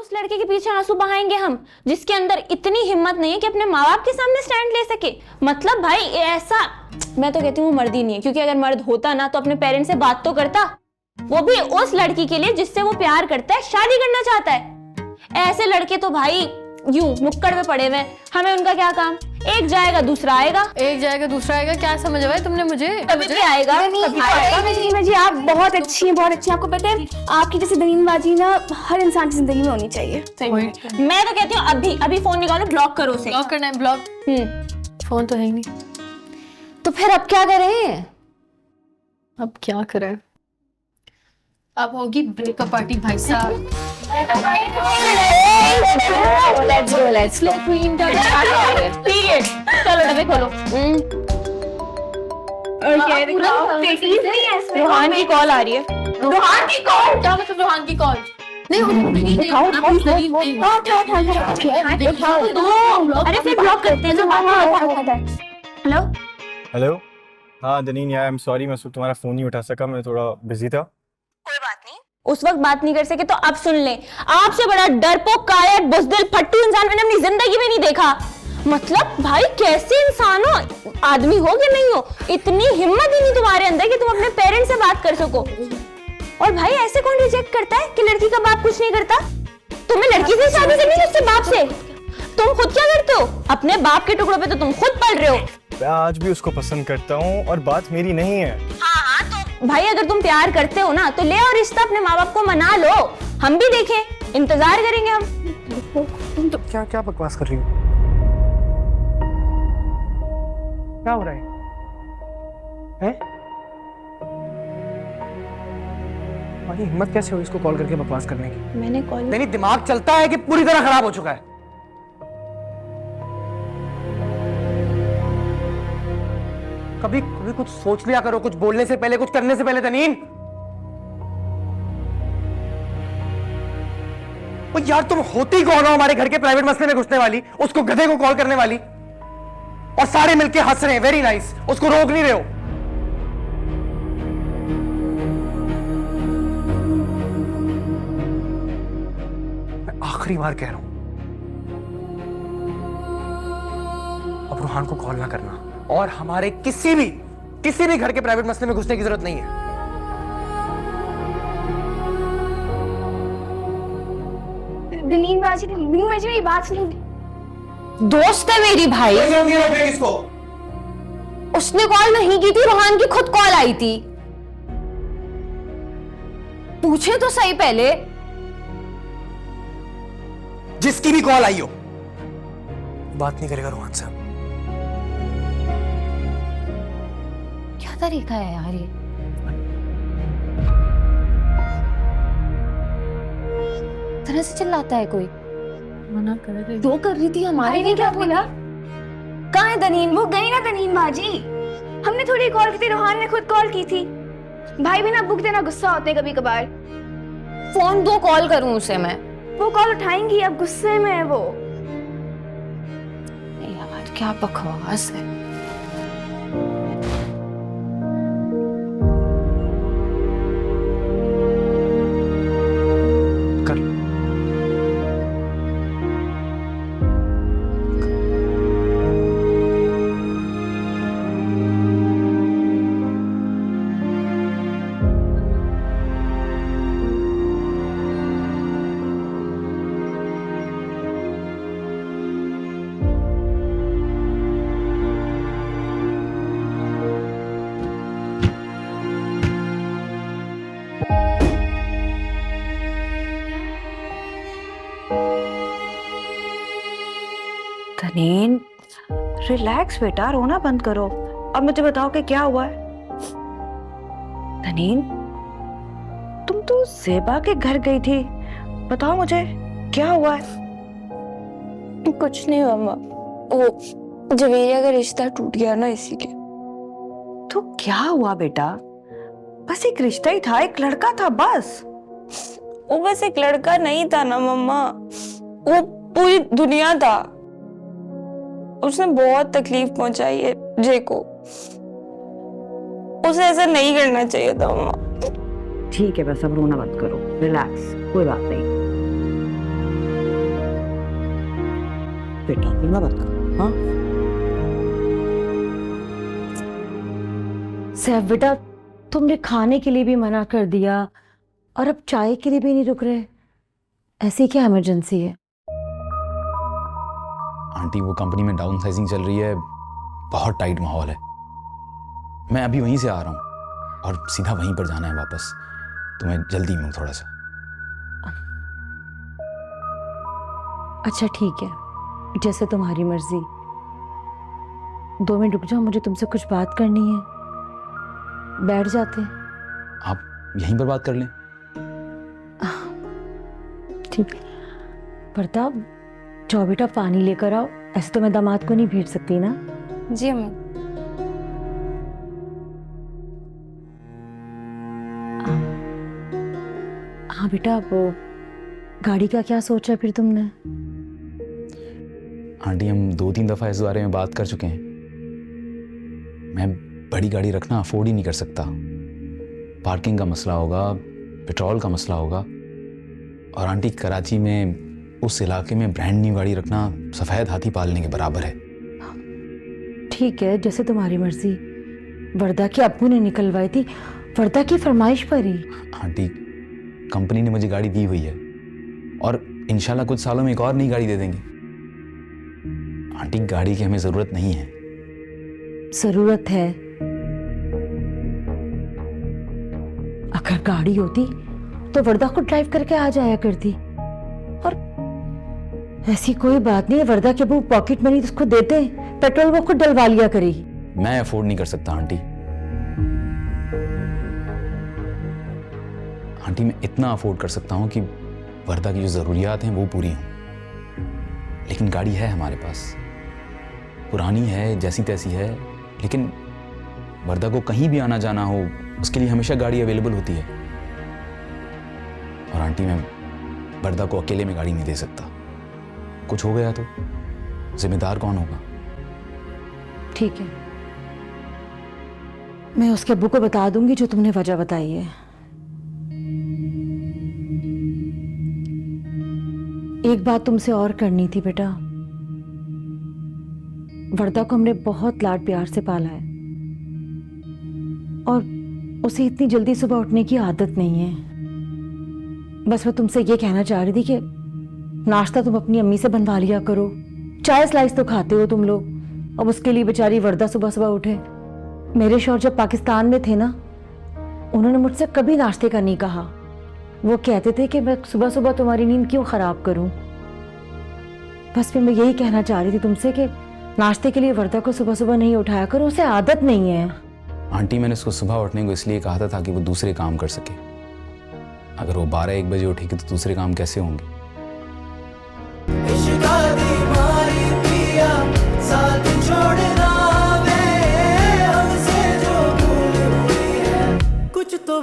उस लड़के के पीछे आंसू बहाएंगे हम, जिसके अंदर इतनी हिम्मत नहीं है कि अपने माँ बाप के सामने स्टैंड ले सके? मतलब भाई ऐसा, मैं तो कहती हूँ मर्द ही नहीं है, क्योंकि अगर मर्द होता ना तो अपने पेरेंट्स से बात तो करता, वो भी उस लड़की के लिए जिससे वो प्यार करता है, शादी करना चाहता है। ऐसे लड़के तो भाई यूं नुक्कड़ में पड़े हुए, हमें उनका क्या काम? एक जाएगा दूसरा आएगा, एक जाएगा दूसरा आएगा। क्या समझ भाई तुमने मुझे? कभी भी आएगा, कभी आएगा। ननीन जी आप बहुत अच्छी हैं, बहुत अच्छी हैं। आपको पता है आपकी जैसे दनीनबाजी ना हर इंसान की जिंदगी में होनी चाहिए। मैं तो कहती हूँ अभी अभी फोन निकालो, ब्लॉक करो उसे। ब्लॉक करना है, ब्लॉक। फोन तो है ही नहीं, तो फिर अब क्या करें? अब क्या करें? अब होगी ब्रेकअप पार्टी भाई साहब। लेट्स गो क्वीन का पीरियड। चलो डब्बे खोलो। रोहान की कॉल आ रही है। रोहान की कॉल? क्या मतलब रोहान की कॉल? नहीं अरे फिर ब्लॉक करते हैं। हेलो हेलो, हाँ दनीन यार, आई एम सॉरी, मैं तुम्हारा फोन नहीं उठा सका, मैं थोड़ा बिजी था। कोई बात नहीं, उस वक्त बात नहीं कर सके तो अब सुन ले, आपसे बड़ा डरपोक कायर बुज़दिल फट्टू इंसान मैंने अपनी जिंदगी में नहीं देखा। मतलब भाई कैसे इंसान हो, आदमी हो कि नहीं हो, इतनी हिम्मत ही नहीं तुम्हारे अंदर कि तुम अपने पेरेंट्स से बात कर सको। और भाई ऐसे कौन रिजेक्ट करता है कि लड़की का बाप कुछ नहीं करता? तुम्हें लड़की से शादी करनी है उससे बाप से? तुम खुद क्या करते हो? अपने बाप के टुकड़ों पे तो तुम खुद पल रहे हो। मैं आज भी उसको पसंद करता हूँ और बात मेरी नहीं है। हाँ तो भाई अगर तुम प्यार करते हो ना तो ले और रिश्ता अपने माँ बाप को मना लो, हम भी देखें, इंतजार करेंगे हम। तुम तो क्या क्या बकवास कर रही हो? क्या हो रहा है? तुम्हारी हिम्मत कैसे हुई इसको कॉल करके बकवास करने की? मैंने कॉल नहीं, दिमाग चलता है कि पूरी तरह खराब हो चुका है। कभी कभी कुछ सोच लिया करो, कुछ बोलने से पहले, कुछ करने से पहले। तनीन, ओ यार तुम होती कौन हो हमारे घर के प्राइवेट मसले में घुसने वाली, उसको गधे को कॉल करने वाली, और सारे मिलके हंस रहे हैं, वेरी नाइस, उसको रोक नहीं रहे हो। मैं आखिरी बार कह रहा हूं, अब रूहान को कॉल ना करना, और हमारे किसी भी घर के प्राइवेट मसले में घुसने की जरूरत नहीं है। दनीनबाजी मेरी बात सुनो। दोस्त है मेरी भाई, इसको उसने कॉल नहीं की थी, रोहान की खुद कॉल आई थी। पूछे तो सही पहले। जिसकी भी कॉल आई हो, बात नहीं करेगा रोहान से। क्या तरीका है यार ये? तरह से चिल्लाता है कोई। मना कर रही। दो कर रही थी हमारे ने क्या बोला? कहाँ है दनीन? वो गई ना दनीनबाजी। हमने थोड़ी कॉल की थी, रोहान ने खुद कॉल की थी। भाई भी ना भुगते ना गुस्सा होते कभी कभार। फोन दो, कॉल करूं उसे मैं? वो कॉल उठाएंगी, अब गुस्से में है वो। यार क्या बकवास है। तनीन रिलैक्स बेटा, रोना बंद करो। अब मुझे बताओ कि क्या हुआ है। तनीन तुम तो ज़ेबा के घर गई थी, बताओ मुझे क्या हुआ है। कुछ नहीं हुआ माँ, वो जवेरिया का रिश्ता टूट गया ना, इसीलिए। तो क्या हुआ बेटा? बस एक रिश्ता ही था, एक लड़का था बस। वो बस एक लड़का नहीं था ना मम्मा, वो पूरी दुनिया था। उसने बहुत तकलीफ पहुंचाई है जे को, उसे ऐसा नहीं करना चाहिए था मम्मा। ठीक है, बस अब रोना मत करो, रिलैक्स, कोई बात नहीं। बेटा बिना बात कर। हाँ सैफ बेटा, तुमने खाने के लिए भी मना कर दिया और अब चाय के लिए भी नहीं रुक रहे। ऐसी क्या इमरजेंसी है? आंटी वो कंपनी में डाउन साइजिंग चल रही है, बहुत टाइट माहौल है। मैं अभी वहीं से आ रहा हूँ और सीधा वहीं पर जाना है वापस, तो मैं जल्दी में हूँ थोड़ा सा। अच्छा ठीक है, जैसे तुम्हारी मर्जी। 2 मिनट रुक जाओ, मुझे तुमसे कुछ बात करनी है। बैठ जाते। आप यहीं पर बात कर लें। ठीक। प्रताप, जाओ बेटा पानी लेकर आओ। ऐसे तो मैं दामाद को नहीं भेज सकती ना। जी अम्मी। हाँ बेटा, वो गाड़ी का क्या सोचा फिर तुमने? आंटी हम 2-3 दफ़ा इस बारे में बात कर चुके हैं। मैं बड़ी गाड़ी रखना अफोर्ड ही नहीं कर सकता। पार्किंग का मसला होगा, पेट्रोल का मसला होगा, और आंटी कराची में उस इलाके में ब्रांड न्यू गाड़ी रखना सफ़ेद हाथी पालने के बराबर है। ठीक है, जैसे तुम्हारी मर्जी। वर्दा के अब्बू ने निकलवाई थी, वर्दा की फरमाइश पर ही। आंटी कंपनी ने मुझे गाड़ी दी हुई है और इंशाल्लाह कुछ सालों में एक और नई गाड़ी दे देंगे। आंटी गाड़ी की हमें ज़रूरत नहीं है। जरूरत है। अगर गाड़ी होती तो वर्दा को ड्राइव करके आ जाया करती। और ऐसी कोई बात नहीं है, वर्दा के वो पॉकेट मनी उसको देते, पेट्रोल वो खुद डलवा लिया करी। मैं अफोर्ड नहीं कर सकता आंटी। आंटी मैं इतना अफोर्ड कर सकता हूँ कि वर्दा की जो ज़रूरियात हैं वो पूरी हों। लेकिन गाड़ी है हमारे पास, पुरानी है, जैसी तैसी है, लेकिन वर्दा को कहीं भी आना जाना हो उसके लिए हमेशा गाड़ी अवेलेबल होती है। और आंटी मैं वर्दा को अकेले में गाड़ी नहीं दे सकता। कुछ हो गया तो जिम्मेदार कौन होगा? ठीक है, मैं उसके अब्बू को बता दूंगी जो तुमने वजह बताई है। एक बात तुमसे और करनी थी बेटा। वर्दा को हमने बहुत लाड प्यार से पाला है और उसे इतनी जल्दी सुबह उठने की आदत नहीं है। बस मैं तुमसे ये कहना चाह रही थी कि नाश्ता तुम अपनी अम्मी से बनवा लिया करो। चाय स्लाइस तो खाते हो तुम लोग, अब उसके लिए बेचारी वर्दा सुबह सुबह उठे। मेरे शौहर जब पाकिस्तान में थे ना, उन्होंने मुझसे कभी नाश्ते का नहीं कहा। वो कहते थे कि मैं सुबह सुबह तुम्हारी नींद क्यों खराब करूं। बस फिर मैं यही कहना चाह रही थी तुमसे कि नाश्ते के लिए वर्दा को सुबह सुबह नहीं उठाया करो, उसे आदत नहीं है। आंटी मैंने उसको सुबह उठने को इसलिए कहा था ताकि वो दूसरे काम कर सके। अगर वो 12-1 बजे उठेगी तो दूसरे काम कैसे होंगे? कुछ तो